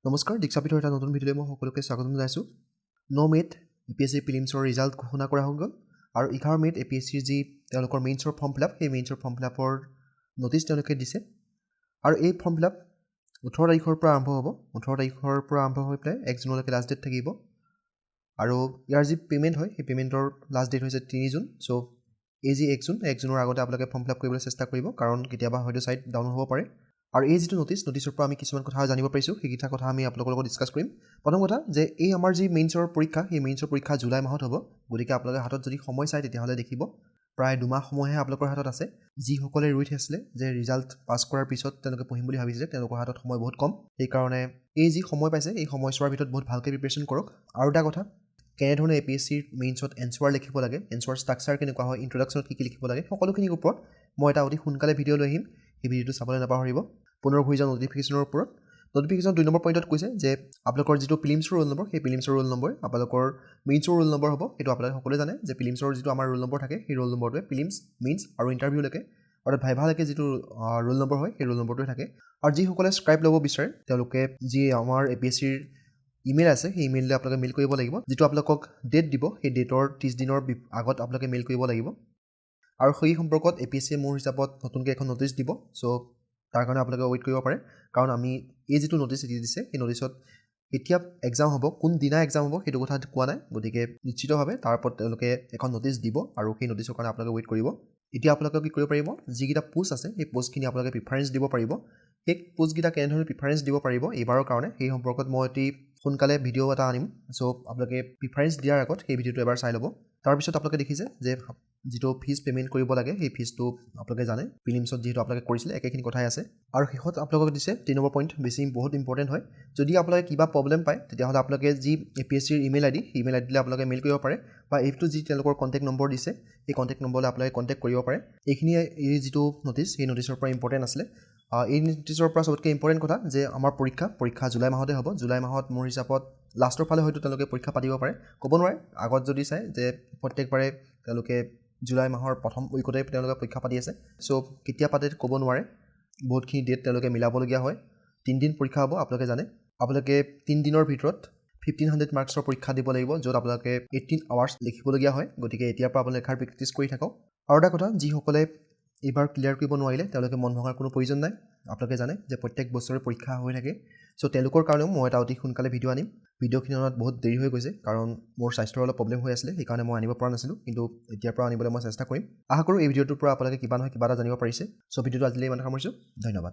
নমস্কাৰ দীক্ষাপীঠৰ এটা নতুন ভিডিঅ'লৈ মই সকলোকে স্বাগতম জনাইছোঁ। 9 মে'ত APSC প্ৰিলিমছৰ ৰিজাল্ট ঘোষণা কৰা হৈ গ'ল আৰু 11 মে'ত APSCৰ যি তেওঁলোকৰ মেইনছৰ ফৰ্ম ফিল আপ সেই মেইনছৰ ফৰ্ম ফিল আপৰ নটিছ তেওঁলোকে দিছে আৰু এই ফৰ্ম ফিল আপ 18 তাৰিখৰ পৰা আৰম্ভ হ'ব। 18 তাৰিখৰ পৰা আৰম্ভ হৈ পেলাই 1 জুনলৈকে লাষ্ট ডেট থাকিব আৰু ইয়াৰ যি পে'মেণ্ট হয় সেই পে'মেণ্টৰ লাষ্ট ডেট হৈছে 3 জুন। চ' এই যি 1 জুনৰ আগতে আপোনালোকে ফৰ্ম ফিল আপ কৰিবলৈ চেষ্টা কৰিব, কাৰণ কেতিয়াবা হয়তো ছাইট ডাউন হ'ব পাৰে। আৰু এই যিটো নটিছৰ পৰা আমি কিছুমান কথা জানিব পাৰিছোঁ, সেইকেইটা কথা আমি আপোনালোকৰ লগত ডিছকাছ কৰিম। প্ৰথম কথা যে এই আমাৰ যি মেইনছৰ পৰীক্ষা, সেই মেইনছৰ পৰীক্ষা জুলাই মাহত হ'ব। গতিকে আপোনালোকে হাতত যদি সময় চায় তেতিয়াহ'লে দেখিব প্ৰায় 2 মাহ সময়হে আপোনালোকৰ হাতত আছে। যিসকলে ৰৈ থৈছিলে যে ৰিজাল্ট পাছ কৰাৰ পিছত তেওঁলোকে পঢ়িম বুলি ভাবিছিলে, তেওঁলোকৰ হাতত সময় বহুত কম। সেইকাৰণে এই যি সময় পাইছে এই সময়ছোৱাৰ ভিতৰত বহুত ভালকৈ প্ৰিপেৰেশ্যন কৰক। আৰু এটা কথা, কেনেধৰণে APSCৰ মেইনছত এনচাৰ লিখিব লাগে, এনচাৰ ষ্ট্ৰাকচাৰ কেনেকুৱা হয়, ইন্ট্ৰডাকশ্যনত কি লিখিব লাগে, সকলোখিনিৰ ওপৰত মই এটা অতি সোনকালে ভিডিঅ' লৈ আহিম। সেই ভিডিঅ'টো চাবলৈ নাপাহৰিব। পুনৰ ঘূৰি যাওঁ নটিফিকেশ্যনৰ ওপৰত। নটিফিকেশ্যন 2 নম্বৰ পইণ্টত কৈছে যে আপোনালোকৰ যিটো প্ৰিলিমছৰ ৰোল নম্বৰ, সেই প্ৰিলিমছৰ ৰোল নম্বৰ আপোনালোকৰ মেইনছৰ ৰোল নম্বৰ হ'ব। সেইটো আপোনালোকে সকলোৱে জানে যে প্ৰিলিমছৰ যিটো আমাৰ ৰোল নম্বৰ থাকে, সেই ৰোল নম্বৰটোৱে প্ৰিলিমছ, মেইনছ আৰু ইণ্টাৰভিউলৈকে অৰ্থাৎ ভাইভালৈকে যিটো ৰোল নম্বৰ হয় সেই ৰোল নম্বৰটোৱে থাকে। আৰু যিসকলে স্ক্ৰাইব ল'ব বিচাৰে তেওঁলোকে যি আমাৰ APSCৰ ইমেইল আছে সেই ইমেইললৈ আপোনালোকে মেইল কৰিব লাগিব। যিটো আপোনালোকক ডেট দিব, সেই ডেটৰ 30 দিনৰ আগত আপোনালোকে মেইল কৰিব লাগিব। আৰু সেই সম্পৰ্কত APSCয়ে মোৰ হিচাপত নতুনকৈ এখন নটিছ দিব। চ' তাৰ কাৰণে আপোনালোকে ৱেইট কৰিব পাৰে, কাৰণ আমি এই যিটো নটিছ দি দিছে সেই নটিছত কেতিয়া এক্সাম হ'ব, কোন দিনা এক্সাম হ'ব সেইটো কথা কোৱা নাই। গতিকে নিশ্চিতভাৱে তাৰ ওপৰত তেওঁলোকে এখন নটিছ দিব আৰু সেই নটিছৰ কাৰণে আপোনালোকে ৱেইট কৰিব। এতিয়া আপোনালোকে কি কৰিব পাৰিব, যিকেইটা পোষ্ট আছে সেই পোষ্টখিনি আপোনালোকে প্ৰিফাৰেঞ্চ দিব পাৰিব। সেই পোষ্টকেইটা কেনেধৰণে প্ৰিফাৰেঞ্চ দিব পাৰিব এইবাৰৰ কাৰণে, সেই সম্পৰ্কত মই অতি সোনকালে ভিডিঅ' এটা আনিম। চ' আপোনালোকে প্ৰিফাৰেঞ্চ দিয়াৰ আগত সেই ভিডিঅ'টো এবাৰ চাই ল'ব। তাৰপিছত আপোনালোকে দেখিছে যে যিটো ফিজ পে'মেণ্ট কৰিব লাগে সেই ফিজটো আপোনালোকে জানে, প্ৰিলিমছত যিহেতু আপোনালোকে কৰিছিলে একেখিনি কথাই আছে। আৰু শেষত আপোনালোকক দিছে 3 নম্বৰ পইণ্ট, বহুত ইম্পৰ্টেণ্ট হয়। যদি আপোনালোকে কিবা প্ৰব্লেম পায় তেতিয়াহ'লে আপোনালোকে যি APSCৰ ইমেইল আইডি, সেই ইমেইল আইডিলৈ আপোনালোকে মেইল কৰিব পাৰে, বা এইটো যি তেওঁলোকৰ কণ্টেক্ট নম্বৰ দিছে সেই কণ্টেক্ট নম্বৰলৈ আপোনালোকে কণ্টেক্ট কৰিব পাৰে। এইখিনিয়ে এই যিটো নটিছ, সেই নটিছৰ পৰা ইম্পৰ্টেণ্ট আছিলে। এই নটিছৰ পৰা চবতকৈ ইম্পৰ্টেণ্ট কথা যে আমাৰ পৰীক্ষা জুলাই মাহতে হ'ব। জুলাই মাহত মোৰ হিচাপত লাষ্টৰ ফালে হয়তো তেওঁলোকে পৰীক্ষা পাতিব পাৰে, ক'ব নোৱাৰে। আগত যদি চায় যে প্ৰত্যেকবাৰে তেওঁলোকে জুলাই মাহৰ প্ৰথম উইকতে তেওঁলোকে পৰীক্ষা পাতি আছে। চ' কেতিয়া পাতে ক'ব নোৱাৰে, বহুতখিনি ডেট তেওঁলোকে মিলাবলগীয়া হয়। 3 দিন পৰীক্ষা হ'ব আপোনালোকে জানে। আপোনালোকে 3 দিনৰ ভিতৰত 1500 মাৰ্কছৰ পৰীক্ষা দিব লাগিব, য'ত আপোনালোকে 18 আৱাৰ্ছ লিখিবলগীয়া হয়। গতিকে এতিয়াৰ পৰা আপোনালোকে লিখাৰ প্ৰেক্টিছ কৰি থাকক। আৰু এটা কথা, যিসকলে এইবাৰ ক্লিয়াৰ কৰিব নোৱাৰিলে তেওঁলোকে মন ভঙাৰ কোনো প্ৰয়োজন নাই। আপোনালোকে জানে যে প্ৰত্যেক বছৰে পৰীক্ষা হৈ থাকে। চ' তেওঁলোকৰ কাৰণেও মই এটা অতি সোনকালে ভিডিঅ' আনিম। ভিডিঅ'খিনি অনাত বহুত দেৰি হৈ গৈছে, কাৰণ মোৰ স্বাস্থ্যৰ অলপ প্ৰব্লেম হৈ আছিলে, সেইকাৰণে মই আনিব পৰা নাছিলোঁ। কিন্তু এতিয়াৰ পৰা আনিবলৈ মই চেষ্টা কৰিম। আশা কৰোঁ এই ভিডিঅ'টোৰ পৰা আপোনালোকে কিবা নহয় কিবা এটা জানিব পাৰিছে। চ' ভিডিঅ'টো আজিলৈ ইমানে সামৰিছোঁ। ধন্যবাদ।